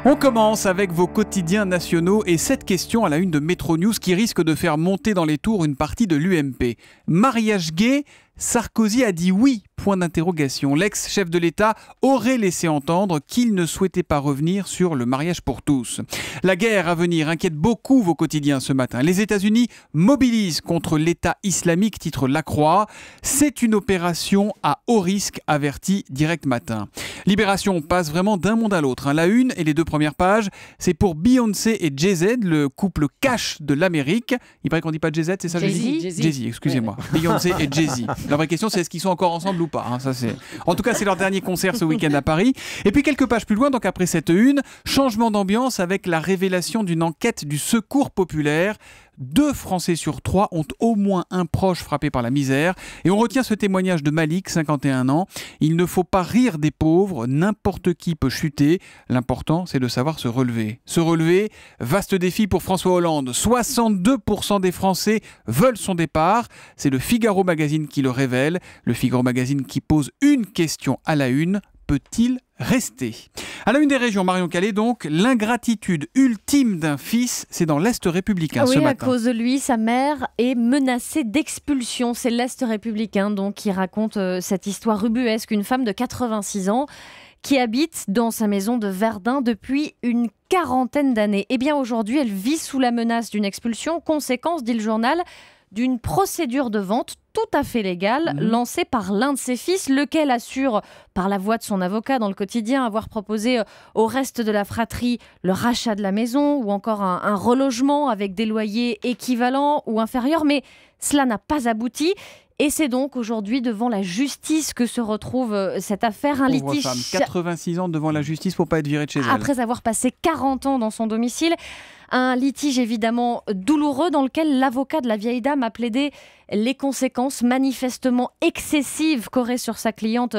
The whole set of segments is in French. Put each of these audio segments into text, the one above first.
On commence avec vos quotidiens nationaux et cette question à la une de Métro News qui risque de faire monter dans les tours une partie de l'UMP. Mariage gay, Sarkozy a dit oui, point d'interrogation. L'ex-chef de l'État aurait laissé entendre qu'il ne souhaitait pas revenir sur le mariage pour tous. La guerre à venir inquiète beaucoup vos quotidiens ce matin. Les États-Unis mobilisent contre l'État islamique, titre La Croix. C'est une opération à haut risque, avertit Direct Matin. Libération passe vraiment d'un monde à l'autre. La une et les deux premières pages, c'est pour Beyoncé et Jay-Z, le couple cash de l'Amérique. Il paraît qu'on dit pas Jay-Z, c'est ça? Jay-Z, excusez-moi. Ouais. Beyoncé et Jay-Z. La vraie question, c'est est-ce qu'ils sont encore ensemble ou pas, hein, ça, c'est... En tout cas, c'est leur dernier concert ce week-end à Paris. Et puis quelques pages plus loin, donc après cette une, changement d'ambiance avec la révélation d'une enquête du Secours populaire. 2 Français sur 3 ont au moins un proche frappé par la misère. Et on retient ce témoignage de Malik, 51 ans. Il ne faut pas rire des pauvres, n'importe qui peut chuter. L'important, c'est de savoir se relever. Se relever, vaste défi pour François Hollande. 62% des Français veulent son départ. C'est le Figaro Magazine qui le révèle. Le Figaro Magazine qui pose une question à la une. Peut-il rester? À la une des régions, Marion Calais, donc, l'ingratitude ultime d'un fils, c'est dans l'Est républicain ce matin. Oui, à cause de lui, sa mère est menacée d'expulsion. C'est l'Est républicain donc qui raconte cette histoire ubuesque. Une femme de 86 ans qui habite dans sa maison de Verdun depuis une quarantaine d'années. Eh bien aujourd'hui, elle vit sous la menace d'une expulsion, conséquence, dit le journal, d'une procédure de vente tout à fait légale lancée par l'un de ses fils, lequel assure, par la voix de son avocat dans le quotidien, avoir proposé au reste de la fratrie le rachat de la maison ou encore un relogement avec des loyers équivalents ou inférieurs. Mais cela n'a pas abouti. Et c'est donc aujourd'hui devant la justice que se retrouve cette affaire. Un Pauvre litige. Femme, 86 ans devant la justice pour pas être virée de chez elle. Après avoir passé 40 ans dans son domicile. Un litige évidemment douloureux dans lequel l'avocat de la vieille dame a plaidé les conséquences manifestement excessives qu'aurait sur sa cliente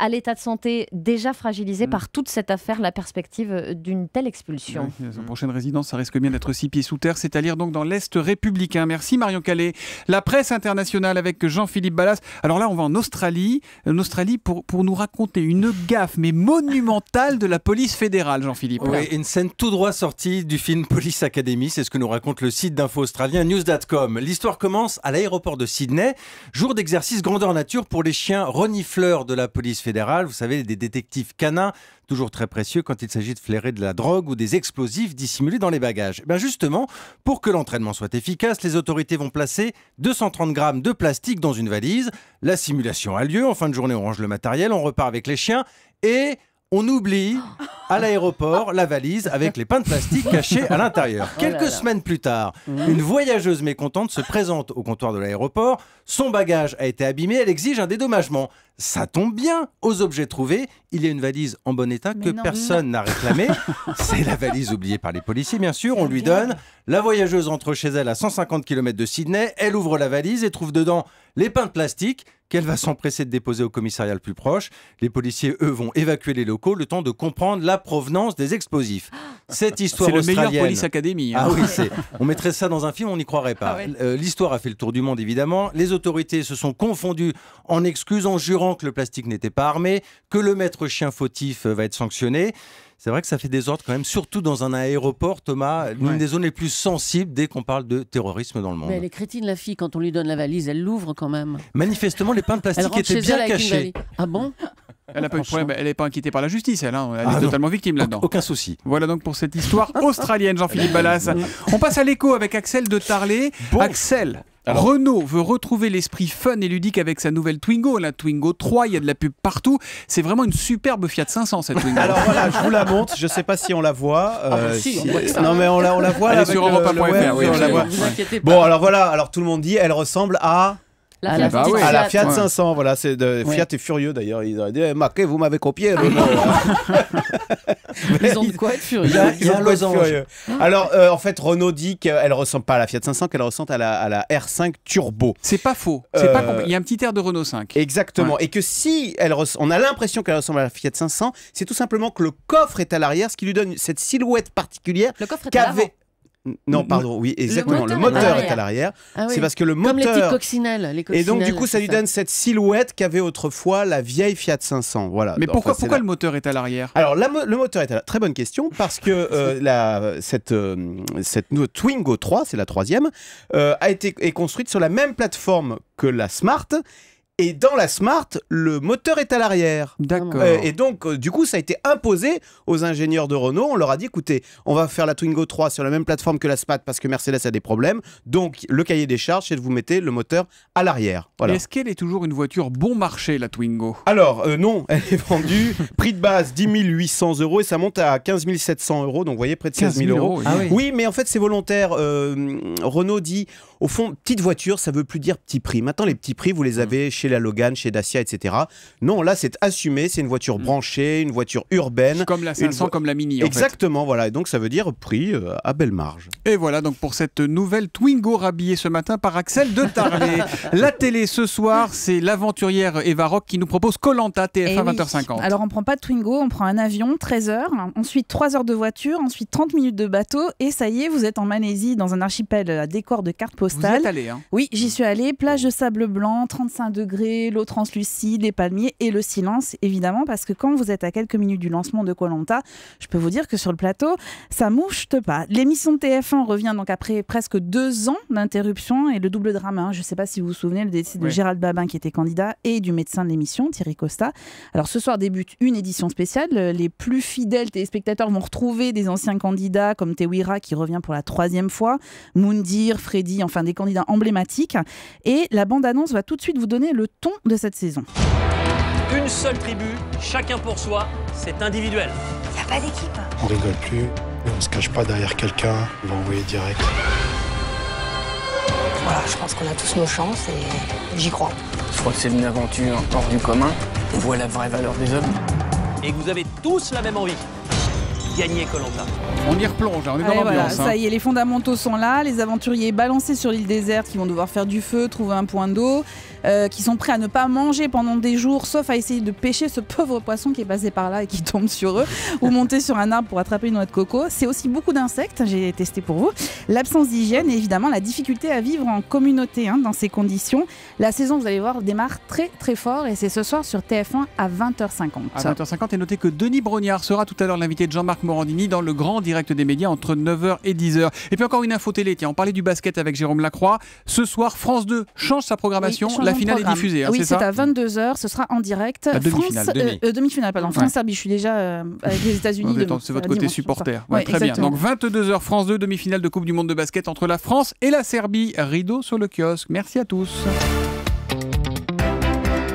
à l'état de santé déjà fragilisé par toute cette affaire, la perspective d'une telle expulsion. Oui, son prochaine résidence, ça risque bien d'être 6 pieds sous terre, c'est à lire donc dans l'Est républicain. Merci Marion Calais. La presse internationale avec Jean-Philippe Ballas. Alors là, on va en Australie pour nous raconter une gaffe, mais monumentale de la police fédérale, Jean-Philippe. Oui, une scène tout droit sortie du film Police Academy, c'est ce que nous raconte le site d'info australien news.com. L'histoire commence à l'aéroport de Sydney, jour d'exercice grandeur nature pour les chiens renifleurs de la police fédérale. Vous savez, des détectives canins, toujours très précieux quand il s'agit de flairer de la drogue ou des explosifs dissimulés dans les bagages. Ben justement, pour que l'entraînement soit efficace, les autorités vont placer 230 grammes de plastique dans une valise. La simulation a lieu, en fin de journée on range le matériel, on repart avec les chiens et on oublie à l'aéroport la valise avec les pains de plastique cachés à l'intérieur. Quelques semaines plus tard, une voyageuse mécontente se présente au comptoir de l'aéroport. Son bagage a été abîmé, elle exige un dédommagement. Ça tombe bien, aux objets trouvés, il y a une valise en bon état que personne n'a réclamée. C'est la valise oubliée par les policiers, bien sûr. On lui donne. La voyageuse rentre chez elle à 150 km de Sydney. Elle ouvre la valise et trouve dedans les pains de plastique qu'elle va s'empresser de déposer au commissariat le plus proche. Les policiers, eux, vont évacuer les locaux le temps de comprendre la provenance des explosifs. Cette histoire c'est le australienne... meilleur Police Academy. Hein. Ah oui, on mettrait ça dans un film, on n'y croirait pas. L'histoire a fait le tour du monde, évidemment. Les autorités se sont confondues en excuses, en jurant que le plastique n'était pas armé, que le maître chien fautif va être sanctionné. C'est vrai que ça fait des ordres quand même, surtout dans un aéroport, Thomas, l'une des zones les plus sensibles dès qu'on parle de terrorisme dans le monde. Mais elle est crétine, la fille, quand on lui donne la valise, elle l'ouvre quand même. Manifestement, les pains de plastique étaient bien cachés. Ah bon? Elle n'a pas eu de problème, elle n'est pas inquiétée par la justice, elle est totalement victime là-dedans. Aucun souci. Voilà donc pour cette histoire australienne, Jean-Philippe Ballas. On passe à l'écho avec Axel de Tarlé. Bon. Axel, Renault veut retrouver l'esprit fun et ludique avec sa nouvelle Twingo, la Twingo 3, il y a de la pub partout. C'est vraiment une superbe Fiat 500 cette Twingo. Alors voilà, je vous la montre, je ne sais pas si on la voit. Non mais on la voit. Elle est sur Europa.fr, oui, on la voit. Vous inquiétez pas. Bon alors voilà, alors tout le monde dit, elle ressemble à... la Fiat 500, voilà, c'est de Fiat est furieux d'ailleurs. Ils ont dit, Maquet, vous m'avez copié. Ils ont de quoi être furieux. Il y a un losange. Alors, en fait, Renault dit qu'elle ressemble pas à la Fiat 500, qu'elle ressemble à la R5 Turbo. C'est pas faux. C'est pas il y a un petit air de Renault 5. Exactement. Ouais. Et que si on a l'impression qu'elle ressemble à la Fiat 500, c'est tout simplement que le coffre est à l'arrière, ce qui lui donne cette silhouette particulière. Le coffre est à l'avant. Non, pardon, oui, exactement. Le moteur est à l'arrière. Ah oui. C'est parce que le moteur... Comme les petites coccinelles. Et donc, du coup, ça lui donne cette silhouette qu'avait autrefois la vieille Fiat 500. Voilà. Mais pourquoi le moteur est à l'arrière ? Alors, le moteur est à l'arrière. Très bonne question, parce que cette Twingo 3, c'est la troisième, est construite sur la même plateforme que la Smart. Et dans la Smart, le moteur est à l'arrière. D'accord. Et donc, du coup, ça a été imposé aux ingénieurs de Renault. On leur a dit, écoutez, on va faire la Twingo 3 sur la même plateforme que la Smart parce que Mercedes a des problèmes. Donc, le cahier des charges, c'est de vous mettez le moteur à l'arrière. Voilà. Est-ce qu'elle est toujours une voiture bon marché, la Twingo ? Alors, non, elle est vendue. Prix de base, 10 800 € et ça monte à 15 700 €. Donc, vous voyez, près de 16 000 €. Ah oui, mais en fait, c'est volontaire. Renault dit, au fond, petite voiture, ça veut plus dire petit prix. Maintenant, les petits prix, vous les avez chez la Logan, chez Dacia, etc. Non, là, c'est assumé. C'est une voiture branchée, une voiture urbaine. Comme la 500, comme la Mini, Exactement, voilà. Et donc, ça veut dire prix à belle marge. Et voilà donc pour cette nouvelle Twingo rhabillée ce matin par Axel de Tarlet. La télé ce soir, c'est l'aventurière Eva Rock qui nous propose Koh-Lanta TF1 20h50. Alors on prend pas de Twingo, on prend un avion, 13h, ensuite 3 heures de voiture, ensuite 30 minutes de bateau et ça y est, vous êtes en Malaisie dans un archipel à décor de cartes postales. Vous y êtes allé, hein ? Oui, j'y suis allée, plage de sable blanc, 35 degrés, l'eau translucide, les palmiers et le silence évidemment parce que quand vous êtes à quelques minutes du lancement de Koh-Lanta, je peux vous dire que sur le plateau, ça mouche pas. L'émission de TF1 revient donc après presque 2 ans d'interruption et le double drame. Je ne sais pas si vous vous souvenez, le décès de Gérald Babin qui était candidat et du médecin de l'émission, Thierry Costa. Alors ce soir débute une édition spéciale. Les plus fidèles téléspectateurs vont retrouver des anciens candidats comme Tewira qui revient pour la 3e fois, Moundir, Freddy, enfin des candidats emblématiques. Et la bande-annonce va tout de suite vous donner le ton de cette saison. Une seule tribu, chacun pour soi, c'est individuel. Il n'y a pas d'équipe. On rigole plus, on se cache pas derrière quelqu'un, on va envoyer direct. Voilà, je pense qu'on a tous nos chances et j'y crois. Je crois que c'est une aventure hors du commun. On voit la vraie valeur des hommes. Et que vous avez tous la même envie. Gagner Koh-Lanta. On y replonge, on est dans l'ambiance. Voilà, ça y est, les fondamentaux sont là, les aventuriers balancés sur l'île déserte qui vont devoir faire du feu, trouver un point d'eau, qui sont prêts à ne pas manger pendant des jours, sauf à essayer de pêcher ce pauvre poisson qui est passé par là et qui tombe sur eux, ou monter sur un arbre pour attraper une noix de coco. C'est aussi beaucoup d'insectes, j'ai testé pour vous, l'absence d'hygiène et évidemment la difficulté à vivre en communauté dans ces conditions. La saison, vous allez voir, démarre très très fort et c'est ce soir sur TF1 à 20h50. À 20h50, et notez que Denis Brognard sera tout à l'heure l'invité de Jean-Marc Morandini dans le grand direct des médias entre 9h et 10h. Et puis encore une info télé, tiens, on parlait du basket avec Jérôme Lacroix. Ce soir, France 2 change sa programmation. Oui, la finale est diffusée, oui, c'est ça ? C'est à 22h, ce sera en direct. Demi-finale, pardon. France-Serbie, je suis déjà avec les États-Unis. C'est votre côté supporter. Ouais, très exactement. bien. Donc 22h, France 2, demi-finale de Coupe du Monde de basket entre la France et la Serbie. Rideau sur le kiosque. Merci à tous.